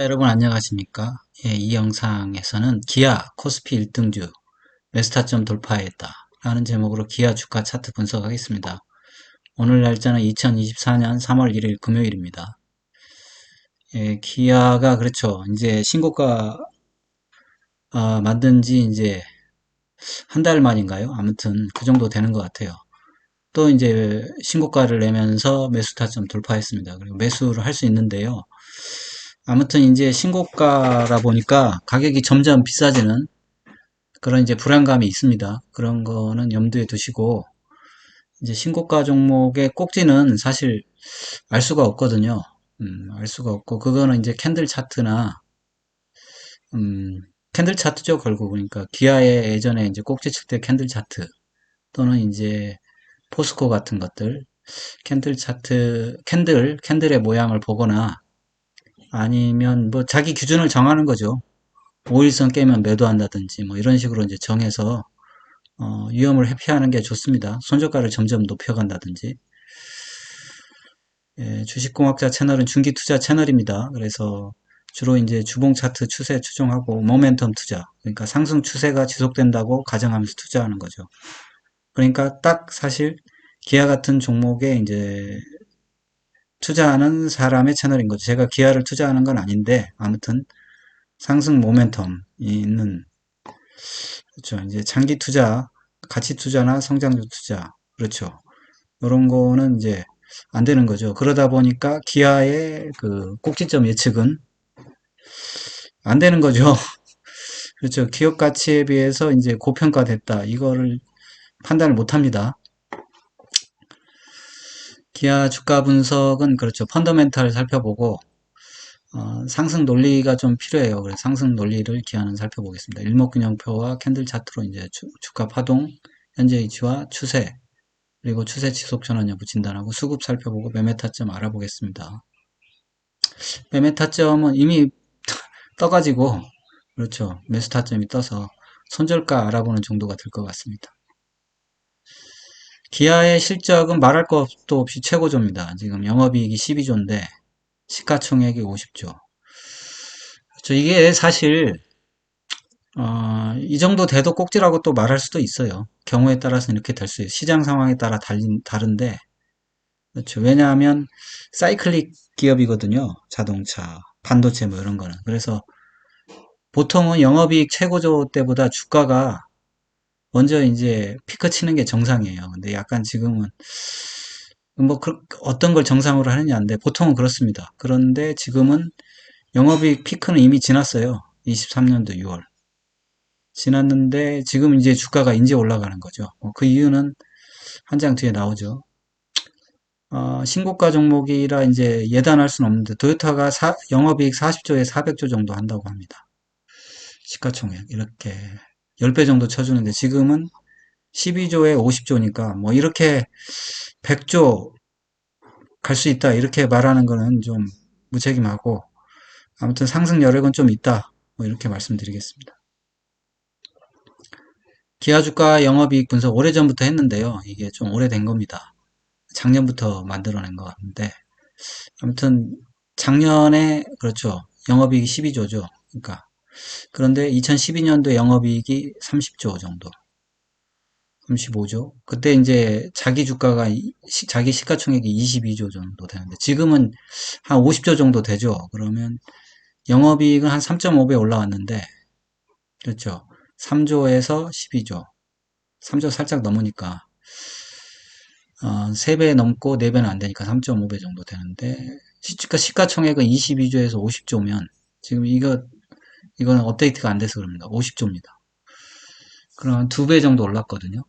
여러분 안녕하십니까? 예, 이 영상에서는 기아 코스피 1등주 메스타점 돌파했다 라는 제목으로 기아 주가 차트 분석하겠습니다. 오늘 날짜는 2024년 3월 1일 금요일입니다. 예, 기아가 그렇죠. 이제 신고가 만든 지 이제 한 달 만인가요? 아무튼 그 정도 되는 것 같아요. 또 이제 신고가를 내면서 매수타점 돌파했습니다. 그리고 매수를 할 수 있는데요. 아무튼 이제 신고가라 보니까 가격이 점점 비싸지는 그런 이제 불안감이 있습니다. 그런 거는 염두에 두시고, 이제 신고가 종목의 꼭지는 사실 알 수가 없거든요. 알 수가 없고, 그거는 이제 캔들 차트나, 음, 캔들 차트죠, 결국. 그러니까 기아의 예전에 이제 꼭지 칠 때 캔들 차트, 또는 이제 포스코 같은 것들, 캔들 차트, 캔들의 모양을 보거나, 아니면 뭐 자기 기준을 정하는 거죠. 5일선 깨면 매도한다든지, 뭐 이런 식으로 이제 정해서 위험을 회피하는 게 좋습니다. 손저가를 점점 높여간다든지. 예, 주식공학자 채널은 중기 투자 채널입니다. 그래서 주로 이제 주봉 차트 추세 추종하고 모멘텀 투자, 그러니까 상승 추세가 지속된다고 가정하면서 투자하는 거죠. 그러니까 딱 사실 기아 같은 종목에 이제 투자하는 사람의 채널인 거죠. 제가 기아를 투자하는 건 아닌데 아무튼 상승 모멘텀이 있는, 그렇죠. 이제 장기 투자, 가치 투자나 성장주 투자, 그렇죠. 이런 거는 이제 안 되는 거죠. 그러다 보니까 기아의 그 꼭지점 예측은 안 되는 거죠. 그렇죠. 기업 가치에 비해서 이제 고평가됐다. 이거를 판단을 못 합니다. 기아 주가 분석은 그렇죠. 펀더멘탈 살펴보고, 상승 논리가 좀 필요해요. 그래서 상승 논리를 기아는 살펴보겠습니다. 일목균형표와 캔들 차트로 이제 주가 파동, 현재 위치와 추세, 그리고 추세 지속 전환 여부 진단하고 수급 살펴보고 매매 타점 알아보겠습니다. 매매 타점은 이미 떠가지고, 그렇죠. 매수 타점이 떠서 손절가 알아보는 정도가 될 것 같습니다. 기아의 실적은 말할 것도 없이 최고조입니다. 지금 영업이익이 12조인데 시가총액이 50조. 그렇죠. 이게 사실 이 정도 돼도 꼭지라고 또 말할 수도 있어요. 경우에 따라서는 이렇게 될 수 있어요. 시장 상황에 따라 다른데, 그렇죠. 왜냐하면 사이클릭 기업이거든요. 자동차, 반도체 뭐 이런 거는. 그래서 보통은 영업이익 최고조 때보다 주가가 먼저 이제 피크 치는 게 정상이에요. 근데 약간 지금은 뭐 어떤 걸 정상으로 하느냐인데 보통은 그렇습니다. 그런데 지금은 영업이익 피크는 이미 지났어요. 23년도 6월. 지났는데 지금 이제 주가가 이제 올라가는 거죠. 그 이유는 한 장 뒤에 나오죠. 신고가 종목이라 이제 예단할 수는 없는데 도요타가 영업이익 40조에 400조 정도 한다고 합니다. 시가총액 이렇게 10배 정도 쳐주는데 지금은 12조에 50조니까 뭐 이렇게 100조 갈 수 있다 이렇게 말하는 거는 좀 무책임하고, 아무튼 상승 여력은 좀 있다 뭐 이렇게 말씀드리겠습니다. 기아 주가 영업이익 분석 오래전부터 했는데요. 이게 좀 오래된 겁니다. 작년부터 만들어낸 것 같은데, 아무튼 작년에 그렇죠. 영업이익이 12조죠. 그러니까 그런데 2012년도 영업이익이 30조 정도, 35조. 그때 이제 자기 주가가 자기 시가총액이 22조 정도 되는데 지금은 한 50조 정도 되죠. 그러면 영업이익은 한 3.5배 올라왔는데, 그렇죠. 3조에서 12조. 3조 살짝 넘으니까 3배 넘고 4배는 안 되니까 3.5배 정도 되는데, 시가총액은 22조에서 50조면 지금 이거는 업데이트가 안 돼서 그럽니다. 50조입니다. 그럼 2배 정도 올랐거든요.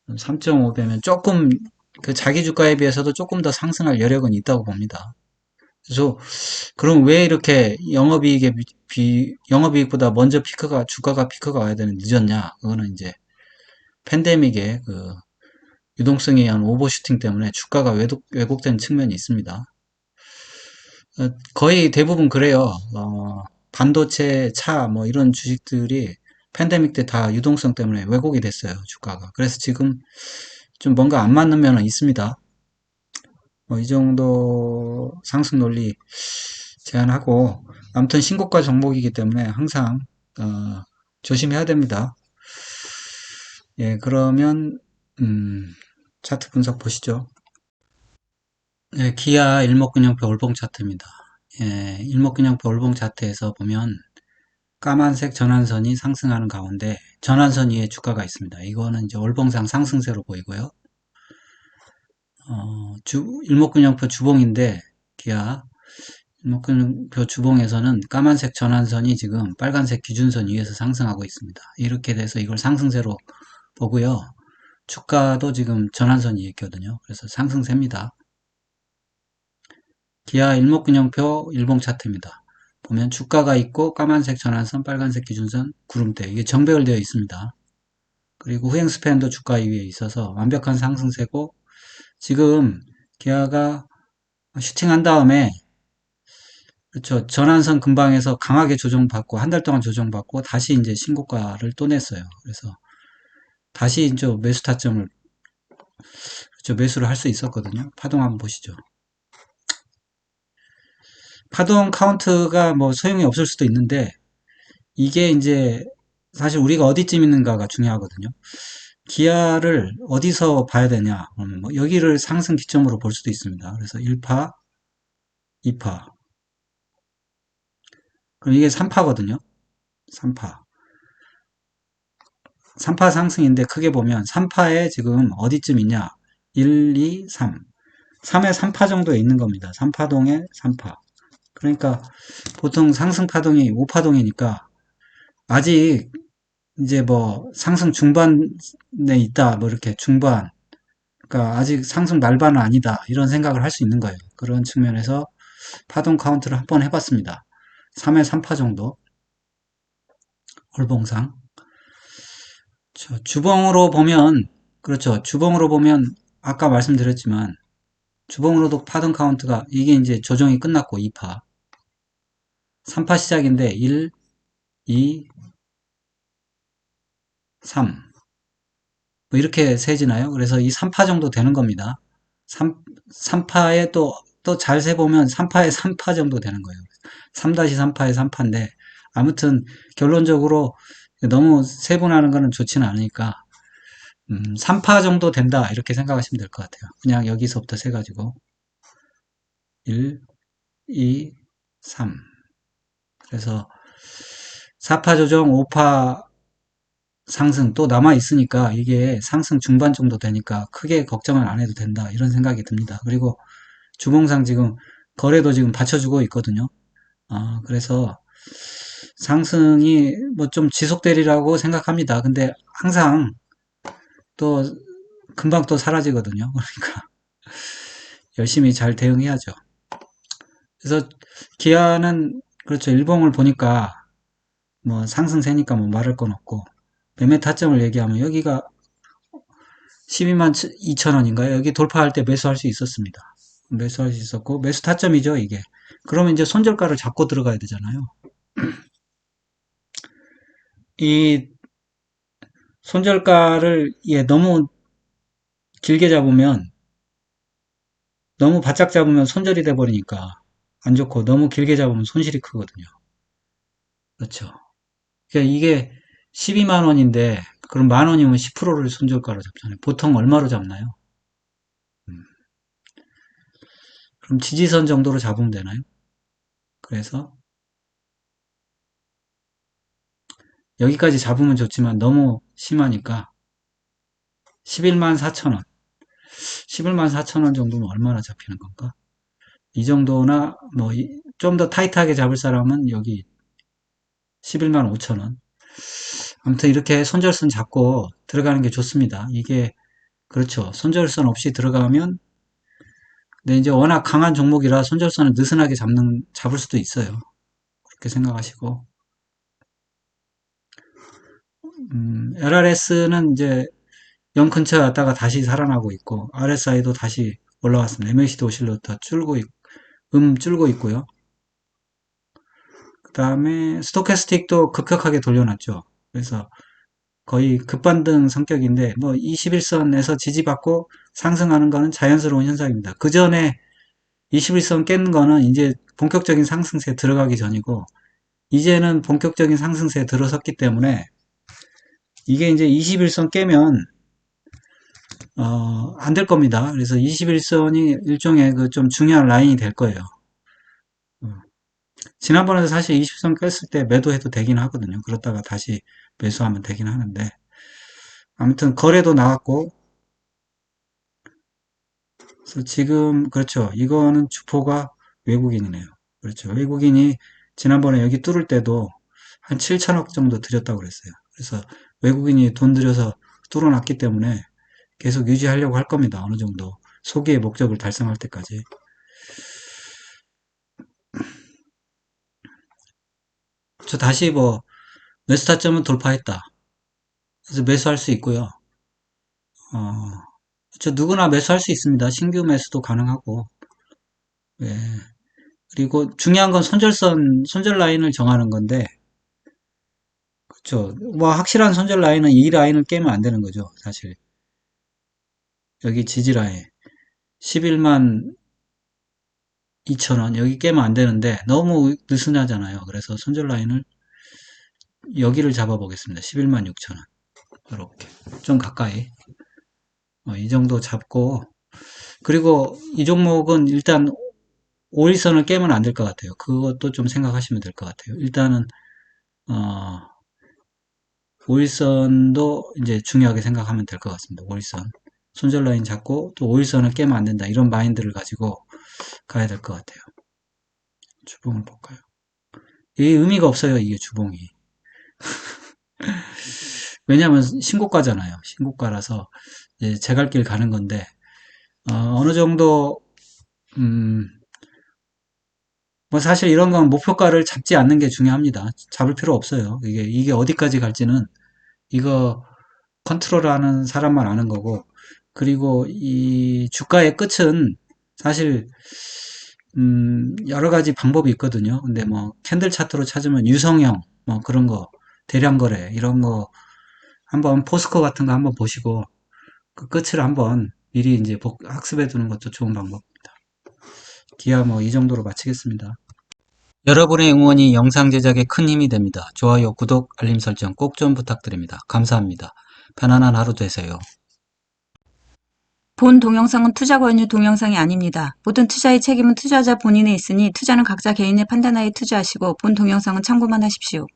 3.5배면 조금 그 자기 주가에 비해서도 조금 더 상승할 여력은 있다고 봅니다. 그래서 그럼 왜 이렇게 영업이익보다 먼저 주가가 피크가 와야 되는 늦었냐? 그거는 이제 팬데믹의 그 유동성에 의한 오버슈팅 때문에 주가가 왜곡된 측면이 있습니다. 거의 대부분 그래요. 반도체, 차, 뭐 이런 주식들이 팬데믹 때 다 유동성 때문에 왜곡이 됐어요, 주가가. 그래서 지금 좀 뭔가 안 맞는 면은 있습니다. 이 정도 상승 논리 제안하고, 아무튼 신고가 종목이기 때문에 항상 어, 조심해야 됩니다. 예, 그러면 차트 분석 보시죠. 예, 기아 일목균형표 월봉 차트입니다. 예, 일목균형표 월봉 차트에서 보면 까만색 전환선이 상승하는 가운데 전환선 위에 주가가 있습니다. 이거는 이제 월봉상 상승세로 보이고요. 일목균형표 주봉인데 기아 일목균형표 주봉에서는 까만색 전환선이 지금 빨간색 기준선 위에서 상승하고 있습니다. 이렇게 돼서 이걸 상승세로 보고요. 주가도 지금 전환선 위에 있거든요. 그래서 상승세입니다. 기아 일목균형표 일봉 차트입니다. 보면 주가가 있고 까만색 전환선, 빨간색 기준선, 구름대 이게 정배열되어 있습니다. 그리고 후행 스팬도 주가 위에 있어서 완벽한 상승세고 지금 기아가 슈팅한 다음에 그렇죠. 전환선 근방에서 강하게 조정받고 한 달 동안 조정받고 다시 이제 신고가를 또 냈어요. 그래서 다시 이제 매수 타점을 그렇죠. 매수를 할 수 있었거든요. 파동 한번 보시죠. 파동 카운트가 뭐 소용이 없을 수도 있는데 이게 이제 사실 우리가 어디쯤 있는가가 중요하거든요. 기아를 어디서 봐야 되냐? 뭐 여기를 상승 기점으로 볼 수도 있습니다. 그래서 1파, 2파. 그럼 이게 3파거든요. 3파. 3파 상승인데 크게 보면 3파에 지금 어디쯤 있냐? 1, 2, 3. 3에 3파 정도에 있는 겁니다. 3파동에 3파. 그러니까 보통 상승 파동이 5파동이니까 아직 이제 뭐 상승 중반에 있다. 뭐 이렇게 중반. 그러니까 아직 상승 말반은 아니다. 이런 생각을 할 수 있는 거예요. 그런 측면에서 파동 카운트를 한번 해봤습니다. 3에 3파 정도. 월봉상. 주봉으로 보면, 그렇죠. 주봉으로 보면, 아까 말씀드렸지만, 주봉으로도 파동 카운트가, 이게 이제 조정이 끝났고, 2파. 3파 시작인데, 1, 2, 3. 뭐 이렇게 세지나요? 그래서 이 3파 정도 되는 겁니다. 3파에 또 잘 세보면 3파에 3파 정도 되는 거예요. 3-3파에 3파인데, 아무튼 결론적으로 너무 세분하는 거는 좋지는 않으니까, 3파 정도 된다. 이렇게 생각하시면 될 것 같아요. 그냥 여기서부터 세가지고, 1, 2, 3. 그래서 4파 조정, 5파 상승 또 남아 있으니까 이게 상승 중반 정도 되니까 크게 걱정을 안 해도 된다. 이런 생각이 듭니다. 그리고 주봉상 지금 거래도 지금 받쳐주고 있거든요. 그래서 상승이 뭐 좀 지속되리라고 생각합니다. 근데 항상 또 금방 또 사라지거든요. 그러니까 열심히 잘 대응해야죠. 그래서 기아는 그렇죠. 일봉을 보니까 뭐 상승세니까 뭐 말할 건 없고 매매 타점을 얘기하면 여기가 12만 2천 원인가요? 여기 돌파할 때 매수할 수 있었습니다. 매수할 수 있었고 매수 타점이죠 이게. 그러면 이제 손절가를 잡고 들어가야 되잖아요. 이 손절가를 너무 길게 잡으면 너무 바짝 잡으면 손절이 돼 버리니까 안 좋고 너무 길게 잡으면 손실이 크거든요. 그렇죠. 그러니까 이게 12만 원인데 그럼 만 원이면 10%를 손절가로 잡잖아요. 보통 얼마로 잡나요? 음, 그럼 지지선 정도로 잡으면 되나요? 그래서 여기까지 잡으면 좋지만 너무 심하니까 11만 4천 원. 11만 4천 원 정도면 얼마나 잡히는 건가? 이 정도나 뭐 좀 더 타이트하게 잡을 사람은 여기 11만 5천 원. 아무튼 이렇게 손절선 잡고 들어가는 게 좋습니다. 이게 그렇죠. 손절선 없이 들어가면 근데 이제 워낙 강한 종목이라 손절선을 느슨하게 잡을 수도 있어요. 그렇게 생각하시고 LRS는 이제 0 근처에 왔다가 다시 살아나고 있고 RSI도 다시 올라왔습니다. MACD 오실러터 줄고 있고요. 그 다음에 스토캐스틱도 급격하게 돌려놨죠. 그래서 거의 급반등 성격인데 뭐 21선에서 지지받고 상승하는 거는 자연스러운 현상입니다. 그 전에 21선 깬 거는 이제 본격적인 상승세에 들어가기 전이고, 이제는 본격적인 상승세에 들어섰기 때문에, 이게 이제 21선 깨면, 안 될 겁니다. 그래서 21선이 일종의 그 좀 중요한 라인이 될 거예요. 어, 지난번에도 사실 20선 깼을 때 매도해도 되긴 하거든요. 그렇다가 다시 매수하면 되긴 하는데, 아무튼 거래도 나왔고, 그래서 지금, 그렇죠. 이거는 주포가 외국인이네요. 그렇죠. 외국인이 지난번에 여기 뚫을 때도 한 7천억 정도 들였다고 그랬어요. 그래서 외국인이 돈 들여서 뚫어놨기 때문에 계속 유지하려고 할 겁니다. 어느 정도. 소기의 목적을 달성할 때까지. 저 다시 뭐, 매수 타점은 돌파했다. 그래서 매수할 수 있고요. 어, 저 누구나 매수할 수 있습니다. 신규 매수도 가능하고. 예. 그리고 중요한 건 손절 라인을 정하는 건데, 그렇죠. 뭐 확실한 손절 라인은 이 라인을 깨면 안 되는 거죠, 사실. 여기 지지 라인 11만 2천 원 여기 깨면 안 되는데 너무 느슨하잖아요. 그래서 손절 라인을 여기를 잡아 보겠습니다. 11만 6천 원. 이렇게 좀 가까이 이 정도 잡고 그리고 이 종목은 일단 5일선을 깨면 안 될 것 같아요. 그것도 좀 생각하시면 될 것 같아요. 일단은 어, 5일선도 이제 중요하게 생각하면 될 것 같습니다. 5일선. 손절 라인 잡고 또 5일선을 깨면 안 된다. 이런 마인드를 가지고 가야 될 것 같아요. 주봉을 볼까요? 이게 의미가 없어요. 이게 주봉이. 왜냐하면 신고가잖아요. 신고가라서 이제 제갈 길 가는 건데 어느 정도 뭐 사실 이런 건 목표가를 잡지 않는 게 중요합니다. 잡을 필요 없어요. 이게 어디까지 갈지는 이거 컨트롤하는 사람만 아는 거고 그리고 이 주가의 끝은 사실 여러 가지 방법이 있거든요. 근데 뭐 캔들 차트로 찾으면 유성형 뭐 그런 거 대량 거래 이런 거 한번 포스코 같은 거 한번 보시고 그 끝을 한번 미리 이제 학습해 두는 것도 좋은 방법입니다. 기아 뭐 이 정도로 마치겠습니다. 여러분의 응원이 영상 제작에 큰 힘이 됩니다. 좋아요, 구독, 알림 설정 꼭 좀 부탁드립니다. 감사합니다. 편안한 하루 되세요. 본 동영상은 투자 권유 동영상이 아닙니다. 모든 투자의 책임은 투자자 본인에 있으니 투자는 각자 개인의 판단하에 투자하시고 본 동영상은 참고만 하십시오.